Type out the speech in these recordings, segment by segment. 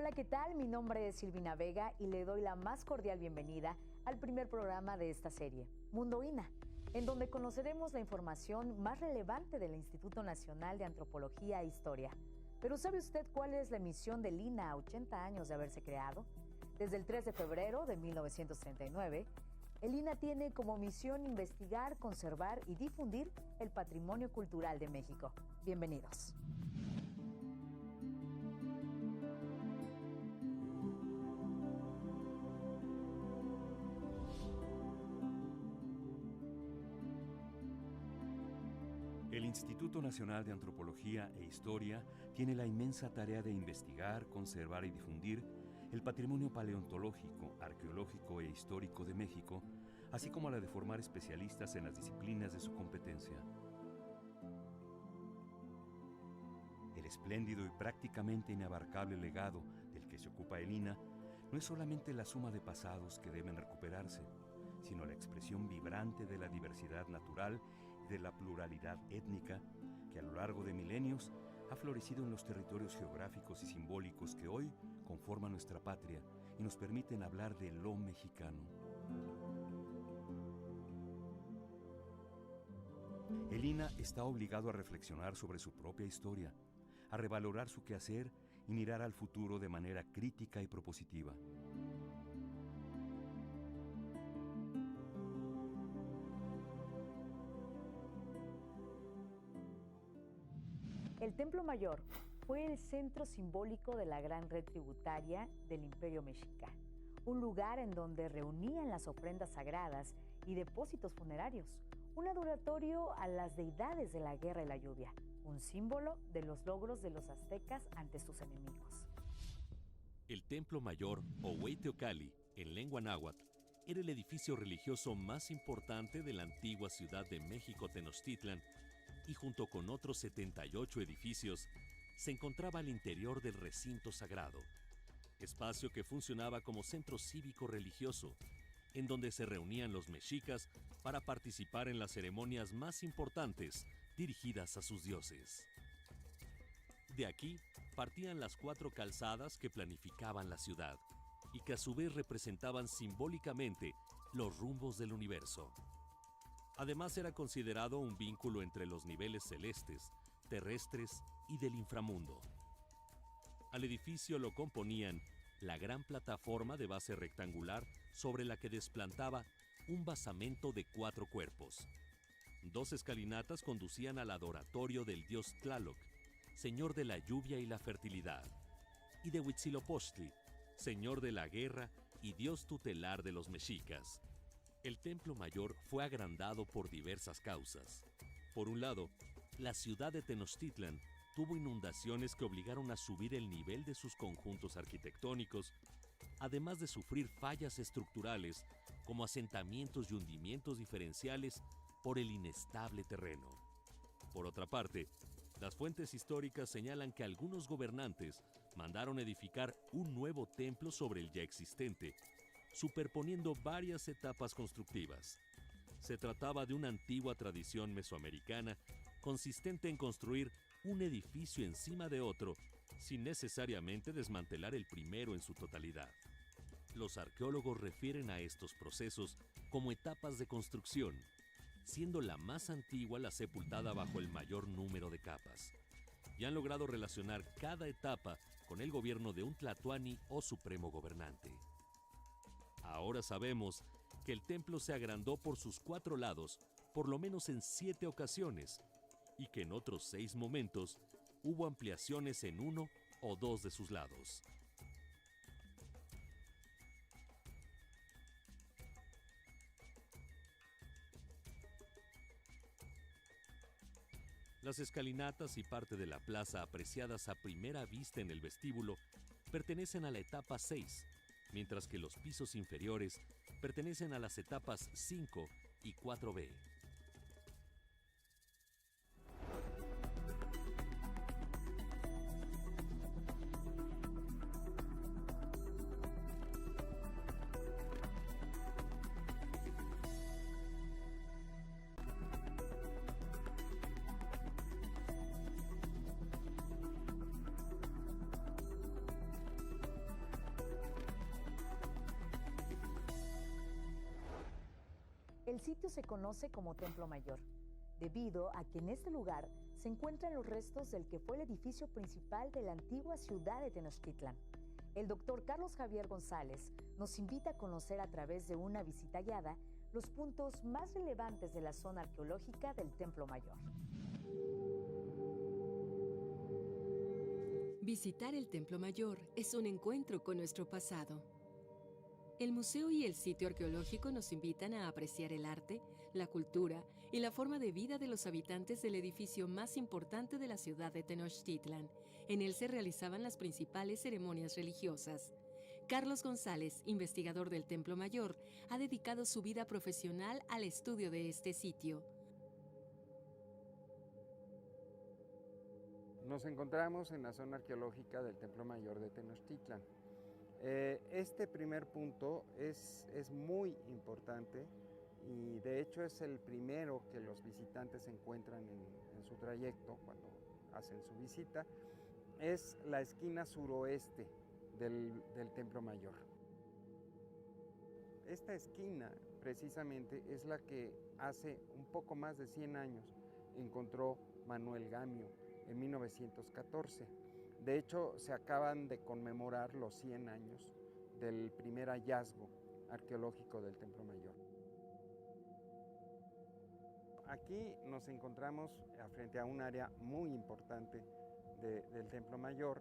Hola, ¿qué tal? Mi nombre es Silvina Vega y le doy la más cordial bienvenida al primer programa de esta serie, Mundo INA, en donde conoceremos la información más relevante del Instituto Nacional de Antropología e Historia. Pero ¿sabe usted cuál es la misión del INA a 80 años de haberse creado? Desde el 3 de febrero de 1939, el INA tiene como misión investigar, conservar y difundir el patrimonio cultural de México. Bienvenidos. El Instituto Nacional de Antropología e Historia tiene la inmensa tarea de investigar, conservar y difundir el patrimonio paleontológico, arqueológico e histórico de México, así como la de formar especialistas en las disciplinas de su competencia. El espléndido y prácticamente inabarcable legado del que se ocupa el INA no es solamente la suma de pasados que deben recuperarse, sino la expresión vibrante de la diversidad natural y de la pluralidad étnica que a lo largo de milenios ha florecido en los territorios geográficos y simbólicos que hoy conforman nuestra patria y nos permiten hablar de lo mexicano. El INA está obligado a reflexionar sobre su propia historia, a revalorar su quehacer y mirar al futuro de manera crítica y propositiva. El Templo Mayor fue el centro simbólico de la gran red tributaria del Imperio Mexica, un lugar en donde reunían las ofrendas sagradas y depósitos funerarios, un adoratorio a las deidades de la guerra y la lluvia, un símbolo de los logros de los aztecas ante sus enemigos. El Templo Mayor, o Hueyteocalli, en lengua náhuatl, era el edificio religioso más importante de la antigua Ciudad de México Tenochtitlan, y junto con otros 78 edificios, se encontraba al interior del recinto sagrado, espacio que funcionaba como centro cívico-religioso, en donde se reunían los mexicas para participar en las ceremonias más importantes dirigidas a sus dioses. De aquí partían las 4 calzadas que planificaban la ciudad y que a su vez representaban simbólicamente los rumbos del universo. Además, era considerado un vínculo entre los niveles celestes, terrestres y del inframundo. Al edificio lo componían la gran plataforma de base rectangular sobre la que desplantaba un basamento de 4 cuerpos. 2 escalinatas conducían al adoratorio del dios Tlaloc, señor de la lluvia y la fertilidad, y de Huitzilopochtli, señor de la guerra y dios tutelar de los mexicas. El Templo Mayor fue agrandado por diversas causas. Por un lado, la ciudad de Tenochtitlan tuvo inundaciones que obligaron a subir el nivel de sus conjuntos arquitectónicos, además de sufrir fallas estructurales como asentamientos y hundimientos diferenciales por el inestable terreno. Por otra parte, las fuentes históricas señalan que algunos gobernantes mandaron edificar un nuevo templo sobre el ya existente, superponiendo varias etapas constructivas. Se trataba de una antigua tradición mesoamericana consistente en construir un edificio encima de otro sin necesariamente desmantelar el primero en su totalidad. Los arqueólogos refieren a estos procesos como etapas de construcción, siendo la más antigua la sepultada bajo el mayor número de capas, y han logrado relacionar cada etapa con el gobierno de un tlatoani o supremo gobernante. Ahora sabemos que el templo se agrandó por sus 4 lados, por lo menos en 7 ocasiones, y que en otros 6 momentos hubo ampliaciones en 1 o 2 de sus lados. Las escalinatas y parte de la plaza apreciadas a primera vista en el vestíbulo pertenecen a la etapa 6, mientras que los pisos inferiores pertenecen a las etapas 5 y 4B. El sitio se conoce como Templo Mayor, debido a que en este lugar se encuentran los restos del que fue el edificio principal de la antigua ciudad de Tenochtitlan. El doctor Carlos Javier González nos invita a conocer a través de una visita guiada los puntos más relevantes de la zona arqueológica del Templo Mayor. Visitar el Templo Mayor es un encuentro con nuestro pasado. El museo y el sitio arqueológico nos invitan a apreciar el arte, la cultura y la forma de vida de los habitantes del edificio más importante de la ciudad de Tenochtitlan. En él se realizaban las principales ceremonias religiosas. Carlos González, investigador del Templo Mayor, ha dedicado su vida profesional al estudio de este sitio. Nos encontramos en la zona arqueológica del Templo Mayor de Tenochtitlan. Este primer punto es muy importante y de hecho es el primero que los visitantes encuentran en su trayecto cuando hacen su visita. Es la esquina suroeste del Templo Mayor. Esta esquina precisamente es la que hace un poco más de 100 años encontró Manuel Gamio en 1914. De hecho, se acaban de conmemorar los 100 años del primer hallazgo arqueológico del Templo Mayor. Aquí nos encontramos frente a un área muy importante del Templo Mayor,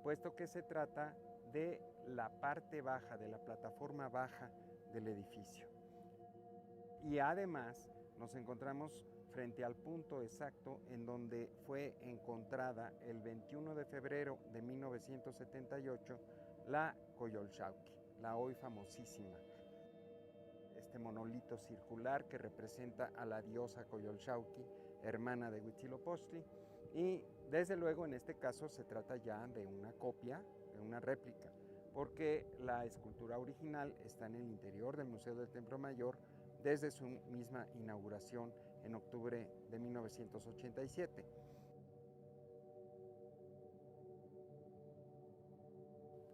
puesto que se trata de la parte baja, de la plataforma baja del edificio. Y además nos encontramos frente al punto exacto en donde fue encontrada el 21 de febrero de 1978 la Coyolxauhqui, la hoy famosísima. Este monolito circular que representa a la diosa Coyolxauhqui, hermana de Huitzilopochtli, y desde luego en este caso se trata ya de una copia, de una réplica, porque la escultura original está en el interior del Museo del Templo Mayor desde su misma inauguración en octubre de 1987.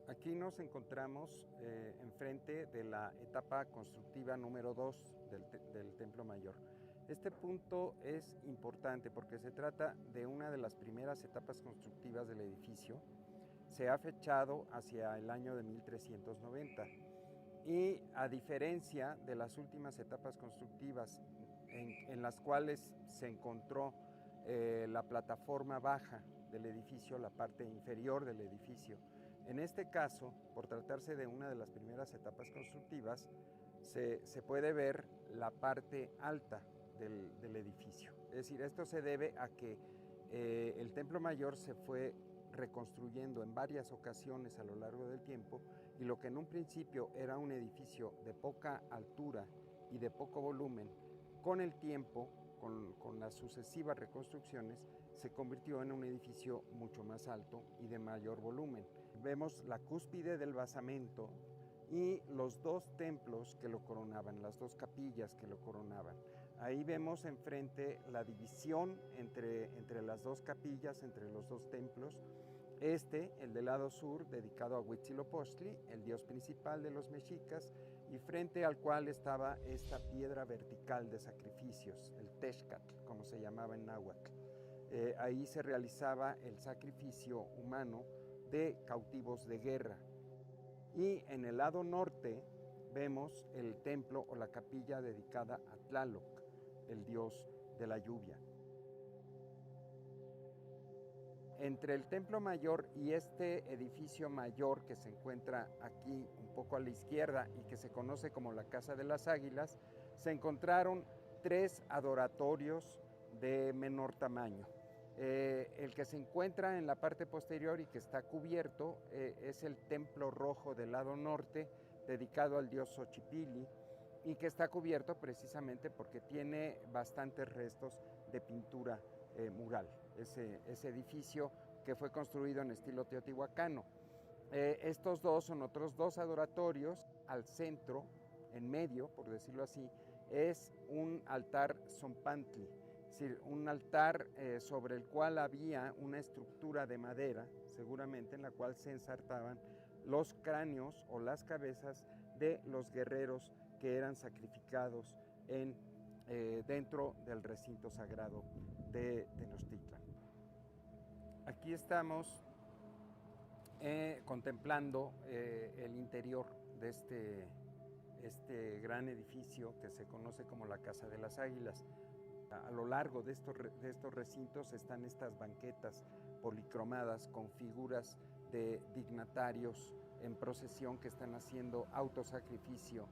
Aquí nos encontramos enfrente de la etapa constructiva número 2 del Templo Mayor. Este punto es importante porque se trata de una de las primeras etapas constructivas del edificio. Se ha fechado hacia el año de 1390 y a diferencia de las últimas etapas constructivas en las cuales se encontró la plataforma baja del edificio, la parte inferior del edificio. En este caso, por tratarse de una de las primeras etapas constructivas, se puede ver la parte alta del edificio. Es decir, esto se debe a que el Templo Mayor se fue reconstruyendo en varias ocasiones a lo largo del tiempo y lo que en un principio era un edificio de poca altura y de poco volumen, con el tiempo, con las sucesivas reconstrucciones, se convirtió en un edificio mucho más alto y de mayor volumen. Vemos la cúspide del basamento y los dos templos que lo coronaban, las dos capillas que lo coronaban. Ahí vemos enfrente la división entre las dos capillas, entre los dos templos. El del lado sur, dedicado a Huitzilopochtli, el dios principal de los mexicas, y frente al cual estaba esta piedra vertical de sacrificios, el Texcatl, como se llamaba en náhuatl. Ahí se realizaba el sacrificio humano de cautivos de guerra. Y en el lado norte vemos el templo o la capilla dedicada a Tlaloc, el dios de la lluvia. Entre el Templo Mayor y este edificio mayor que se encuentra aquí un poco a la izquierda y que se conoce como la Casa de las Águilas, se encontraron 3 adoratorios de menor tamaño. El que se encuentra en la parte posterior y que está cubierto es el Templo Rojo del lado norte, dedicado al dios Xochipilli, y que está cubierto precisamente porque tiene bastantes restos de pintura mural, ese edificio que fue construido en estilo teotihuacano. Estos dos son otros 2 adoratorios. Al centro, en medio, por decirlo así, es un altar zompantli, es decir, un altar sobre el cual había una estructura de madera, seguramente en la cual se ensartaban los cráneos o las cabezas de los guerreros que eran sacrificados dentro del recinto sagrado de Tenochtitlan. Aquí estamos contemplando el interior de este gran edificio que se conoce como la Casa de las Águilas. A lo largo de estos recintos están estas banquetas policromadas con figuras de dignatarios en procesión que están haciendo autosacrificio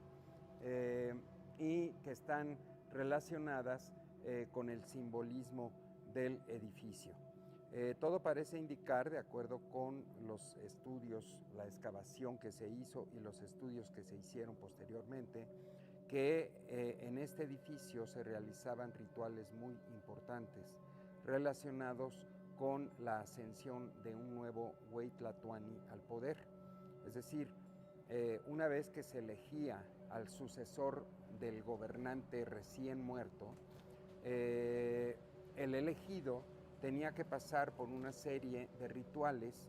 y que están relacionadas con el simbolismo del edificio. Todo parece indicar, de acuerdo con los estudios, la excavación que se hizo y los estudios que se hicieron posteriormente, que en este edificio se realizaban rituales muy importantes relacionados con la ascensión de un nuevo Huey Tlatoani al poder. Es decir, una vez que se elegía al sucesor del gobernante recién muerto, el elegido tenía que pasar por una serie de rituales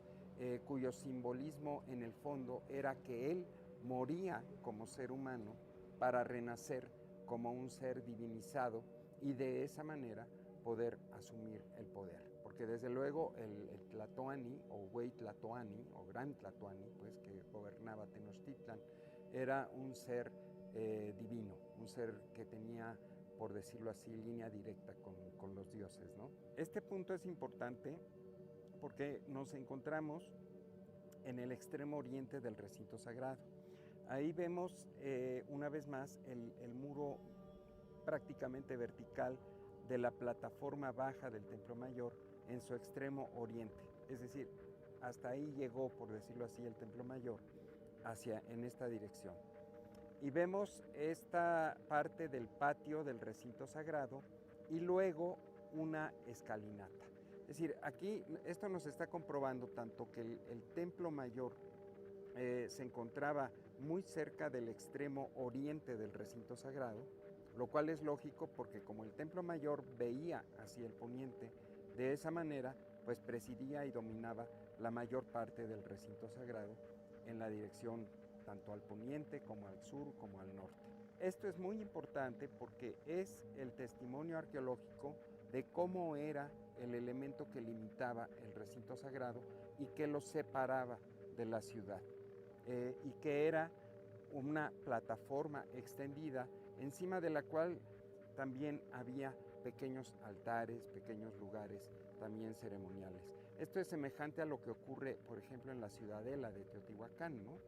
cuyo simbolismo en el fondo era que él moría como ser humano para renacer como un ser divinizado y de esa manera poder asumir el poder. Porque desde luego el Tlatoani o Huey Tlatoani o Gran Tlatoani, pues, que gobernaba Tenochtitlan, era un ser divino, un ser que tenía, por decirlo así, línea directa con los dioses, ¿no? Este punto es importante porque nos encontramos en el extremo oriente del recinto sagrado. Ahí vemos una vez más el muro prácticamente vertical de la plataforma baja del Templo Mayor en su extremo oriente. Es decir, hasta ahí llegó, por decirlo así, el Templo Mayor en esta dirección. Y vemos esta parte del patio del recinto sagrado y luego una escalinata. Es decir, aquí esto nos está comprobando tanto que el Templo Mayor se encontraba muy cerca del extremo oriente del recinto sagrado, lo cual es lógico porque como el Templo Mayor veía hacia el poniente, de esa manera pues presidía y dominaba la mayor parte del recinto sagrado en la dirección tanto al poniente como al sur como al norte. Esto es muy importante porque es el testimonio arqueológico de cómo era el elemento que limitaba el recinto sagrado y que lo separaba de la ciudad, y que era una plataforma extendida encima de la cual también había pequeños altares, pequeños lugares también ceremoniales. Esto es semejante a lo que ocurre, por ejemplo, en la ciudadela de Teotihuacán, ¿no?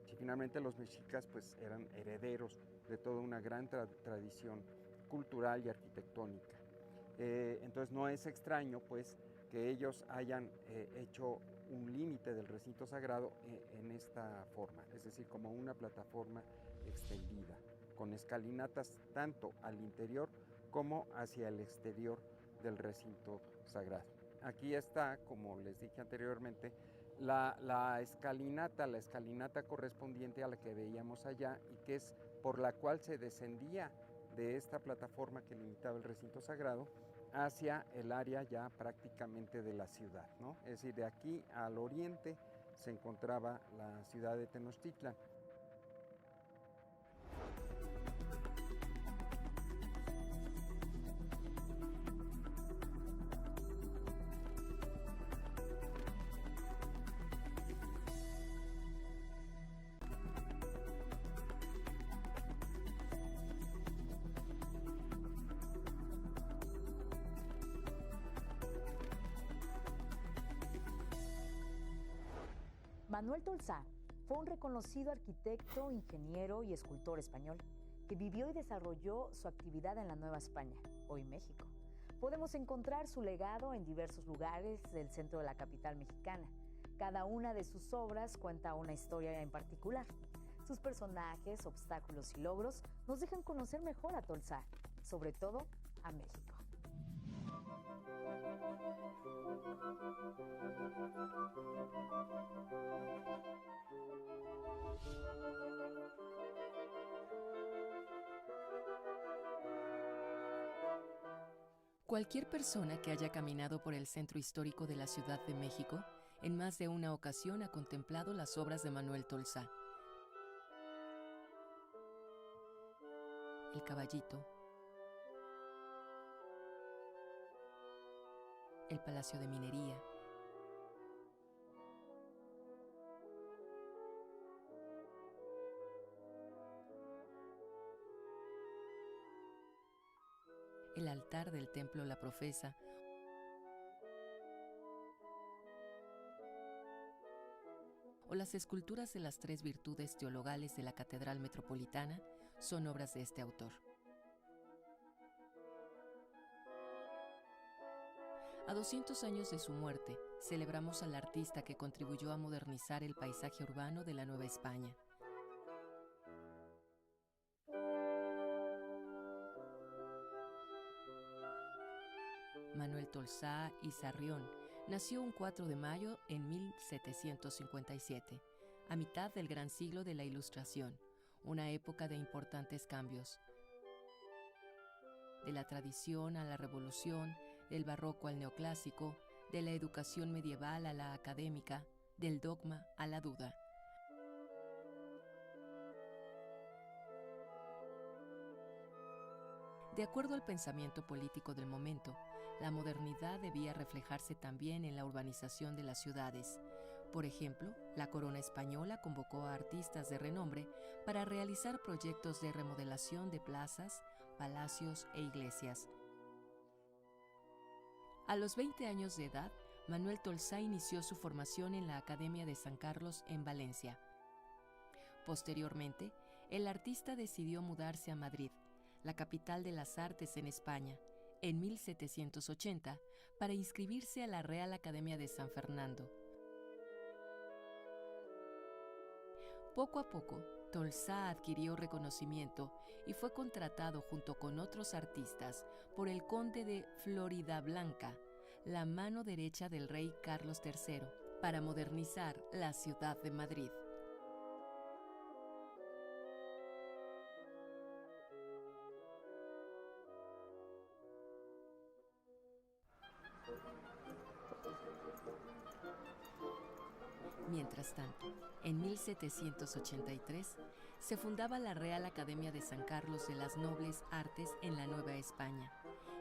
Si finalmente los mexicas pues eran herederos de toda una gran tradición cultural y arquitectónica. Entonces no es extraño pues que ellos hayan hecho un límite del recinto sagrado en esta forma, es decir, como una plataforma extendida, con escalinatas tanto al interior como hacia el exterior del recinto sagrado. Aquí está, como les dije anteriormente, la escalinata correspondiente a la que veíamos allá y que es por la cual se descendía de esta plataforma que limitaba el recinto sagrado hacia el área ya prácticamente de la ciudad, ¿no? Es decir, de aquí al oriente se encontraba la ciudad de Tenochtitlan. Manuel Tolsá fue un reconocido arquitecto, ingeniero y escultor español que vivió y desarrolló su actividad en la Nueva España, hoy México. Podemos encontrar su legado en diversos lugares del centro de la capital mexicana. Cada una de sus obras cuenta una historia en particular. Sus personajes, obstáculos y logros nos dejan conocer mejor a Tolsá, sobre todo a México. Cualquier persona que haya caminado por el centro histórico de la Ciudad de México en más de una ocasión ha contemplado las obras de Manuel Tolsá. el Caballito, el Palacio de Minería, el altar del Templo La Profesa, o las esculturas de las 3 virtudes teologales de la Catedral Metropolitana son obras de este autor. A 200 años de su muerte, celebramos al artista que contribuyó a modernizar el paisaje urbano de la Nueva España. Manuel Tolsá y Sarrión nació un 4 de mayo en 1757, a mitad del gran siglo de la Ilustración, una época de importantes cambios. De la tradición a la revolución, del barroco al neoclásico, de la educación medieval a la académica, del dogma a la duda. De acuerdo al pensamiento político del momento, la modernidad debía reflejarse también en la urbanización de las ciudades. Por ejemplo, la corona española convocó a artistas de renombre para realizar proyectos de remodelación de plazas, palacios e iglesias. A los 20 años de edad, Manuel Tolsá inició su formación en la Academia de San Carlos en Valencia. Posteriormente, el artista decidió mudarse a Madrid, la capital de las artes en España, en 1780, para inscribirse a la Real Academia de San Fernando. Poco a poco, Tolsá adquirió reconocimiento y fue contratado junto con otros artistas por el conde de Floridablanca, la mano derecha del rey Carlos III, para modernizar la ciudad de Madrid. Mientras tanto, en 1783 se fundaba la Real Academia de San Carlos de las Nobles Artes en la Nueva España,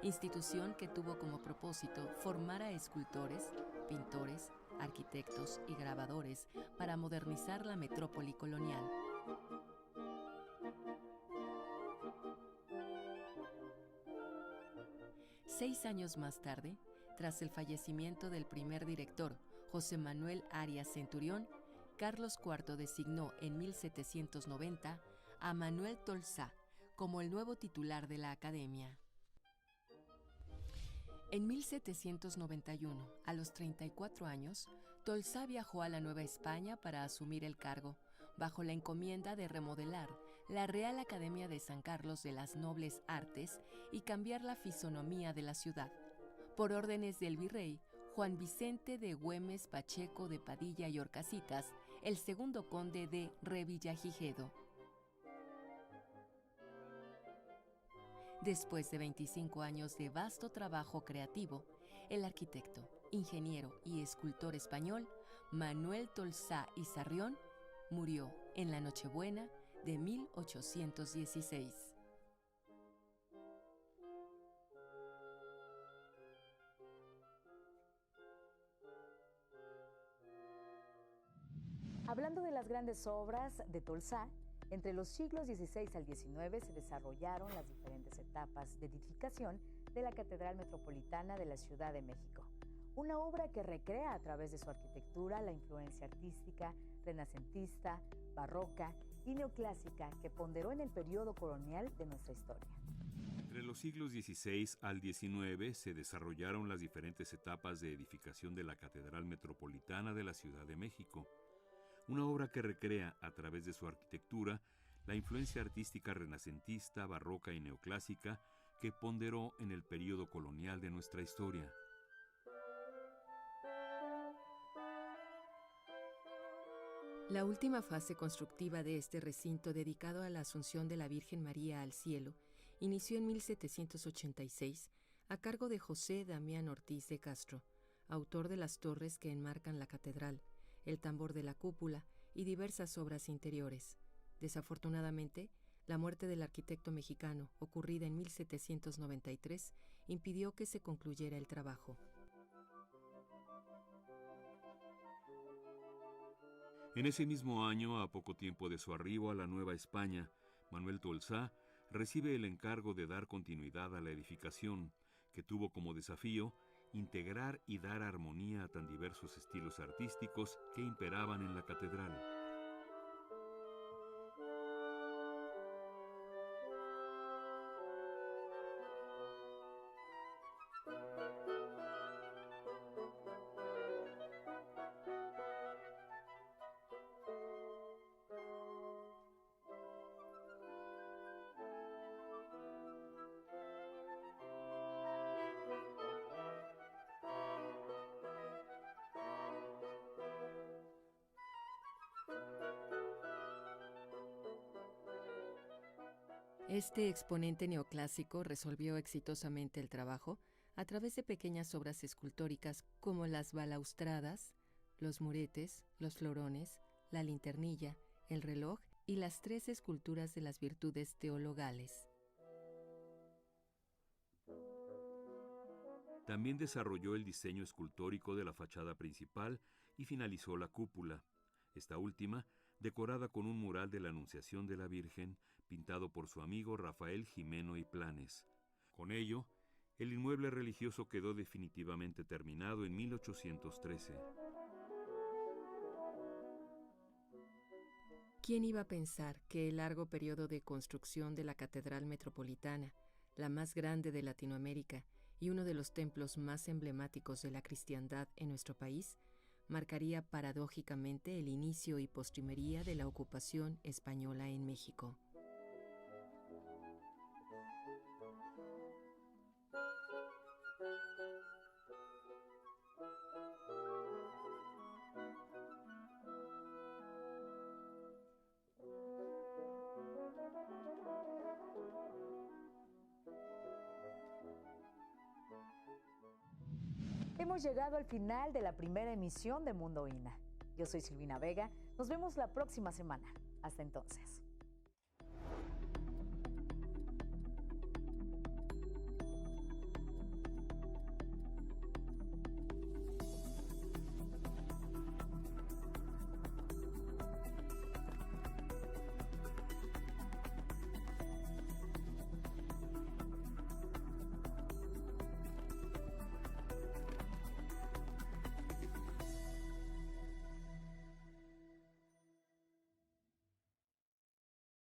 institución que tuvo como propósito formar a escultores, pintores, arquitectos y grabadores para modernizar la metrópoli colonial. Seis años más tarde, tras el fallecimiento del primer director, José Manuel Arias Centurión, Carlos IV designó en 1790 a Manuel Tolsá como el nuevo titular de la Academia. En 1791, a los 34 años, Tolsá viajó a la Nueva España para asumir el cargo, bajo la encomienda de remodelar la Real Academia de San Carlos de las Nobles Artes y cambiar la fisonomía de la ciudad. Por órdenes del virrey Juan Vicente de Güemes Pacheco de Padilla y Horcasitas, el segundo conde de Revillagigedo. Después de 25 años de vasto trabajo creativo, el arquitecto, ingeniero y escultor español Manuel Tolsá y Sarrión murió en la Nochebuena de 1816. Hablando de las grandes obras de Tolsá, entre los siglos XVI al XIX se desarrollaron las diferentes etapas de edificación de la Catedral Metropolitana de la Ciudad de México. Una obra que recrea a través de su arquitectura la influencia artística, renacentista, barroca y neoclásica que ponderó en el periodo colonial de nuestra historia. Entre los siglos XVI al XIX se desarrollaron las diferentes etapas de edificación de la Catedral Metropolitana de la Ciudad de México. Una obra que recrea, a través de su arquitectura, la influencia artística renacentista, barroca y neoclásica que ponderó en el período colonial de nuestra historia. La última fase constructiva de este recinto dedicado a la Asunción de la Virgen María al cielo inició en 1786 a cargo de José Damián Ortiz de Castro, autor de las torres que enmarcan la catedral, el tambor de la cúpula y diversas obras interiores. Desafortunadamente, La muerte del arquitecto mexicano, ocurrida en 1793, impidió que se concluyera el trabajo. En ese mismo año, a poco tiempo de su arribo a la Nueva España, Manuel Tolsá recibe el encargo de dar continuidad a la edificación, que tuvo como desafío integrar y dar armonía a tan diversos estilos artísticos que imperaban en la catedral. Este exponente neoclásico resolvió exitosamente el trabajo a través de pequeñas obras escultóricas como las balaustradas, los muretes, los florones, la linternilla, el reloj y las 3 esculturas de las virtudes teologales. También desarrolló el diseño escultórico de la fachada principal y finalizó la cúpula, esta última decorada con un mural de la Anunciación de la Virgen, pintado por su amigo Rafael Jimeno y Planes. Con ello, el inmueble religioso quedó definitivamente terminado en 1813. ¿Quién iba a pensar que el largo periodo de construcción de la Catedral Metropolitana, la más grande de Latinoamérica y uno de los templos más emblemáticos de la cristiandad en nuestro país, marcaría paradójicamente el inicio y postrimería de la ocupación española en México? Hemos llegado al final de la primera emisión de Mundo INA. Yo soy Silvina Vega. Nos vemos la próxima semana. Hasta entonces.